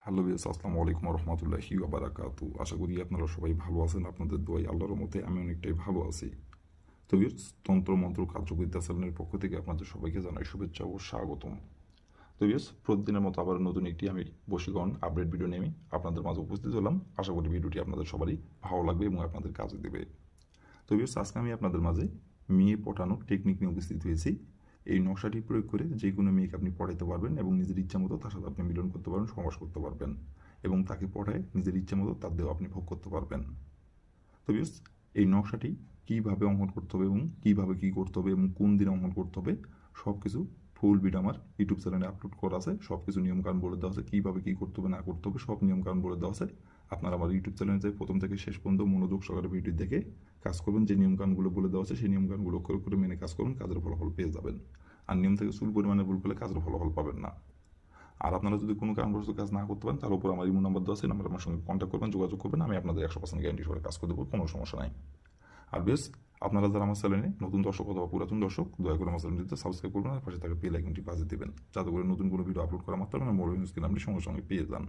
Hello viewers, আসসালামু আলাইকুম ওয়া রাহমাতুল্লাহি ওয়া বারাকাতুহু। আশা করি আপনারা সবাই ভালো আছেন। আপনাদের দোয়ায় আল্লাহর রহমতে আমি অনেকটাই ভালো আছি। তো ভিউয়ার্স, তন্ত্র মন্ত্র কার্যবিদ্যা চ্যানেলের পক্ষ থেকে আপনাদের সবাইকে জানাই শুভেচ্ছা ও স্বাগতম। তো ভিউয়ার্স, প্রতিদিনের মতো আবার নতুন একটি আমি বশীকরণ আপডেট ভিডিও নিয়ে আপনাদের মাঝে উপস্থিত হলাম। আশা করি ভিডিওটি আপনাদের সবারই ভালো লাগবে এবং আপনাদের কাজে দেবে। তো ভিউয়ার্স, আজকে আমি আপনাদের মাঝে মেয়ে পটানোর টেকনিক নিয়ে উপস্থিত হয়েছি। এই নকশাটি প্রয়োগ করে যে কোনো মেয়েকে আপনি পড়াইতে পারবেন এবং নিজের ইচ্ছা মতো তার সাথে আপনি মিলন করতে পারবেন, সমাস করতে পারবেন এবং তাকে পড়ায় নিজের ইচ্ছা মতো তার দেহ আপনি ভোগ করতে পারবেন। তো ভিউয়ার্স, এই নকশাটি কীভাবে অঙ্কন করতে হবে এবং কীভাবে কী করতে হবে এবং কোন দিনে অঙ্কন করতে হবে সব কিছু ফুল ভিডিও আমার ইউটিউব চ্যানেলে আপলোড করা আছে। সব কিছু নিয়মকানুন বলে দেওয়া আছে, কীভাবে কী করতে হবে না করতে হবে সব নিয়মকানুন বলে দেওয়া আছে। আপনারা আমার ইউটিউব চ্যানেলে যে প্রথম থেকে শেষ পর্যন্ত মনোযোগ সহকারে ভিডিও দেখে কাজ করবেন। যে নিয়মকানুনগুলো বলে দেওয়া আছে সেই নিয়মকানুনগুলো করে মেনে কাজ করবেন, কাজের ফলাফল পেয়ে যাবেন। আর নিয়ম থেকে চুল পরিমাণে ভুল করলে কাজের ফলাফল পাবেন না। আর আপনারা যদি কোনো কারণবশত কাজ না করতে পারেন তার উপর আমার ইমো নাম্বার দেওয়া আছে, নাম্বার আমার সঙ্গে কন্ট্যাক্ট করবেন, যোগাযোগ করবেন। আমি আপনাদের 100% গ্যারান্টি সহকারে কাজ করে দেবো, কোনো সমস্যা নাই। আর বেশ, আপনারা যারা আমার চ্যানেলে নতুন দর্শক অথবা পুরাতন দর্শক, দয়া করে আমার চ্যানেলটিতে সাবস্ক্রাইব করবেন আর পাশে থাকা বেল আইকনটি বাজিয়ে দেবেন, যাতে করে নতুন কোনো ভিডিও আপলোড করা মাত্র আমার মোবাইল স্ক্রিনে আপনি সঙ্গে সঙ্গে পেয়ে যান।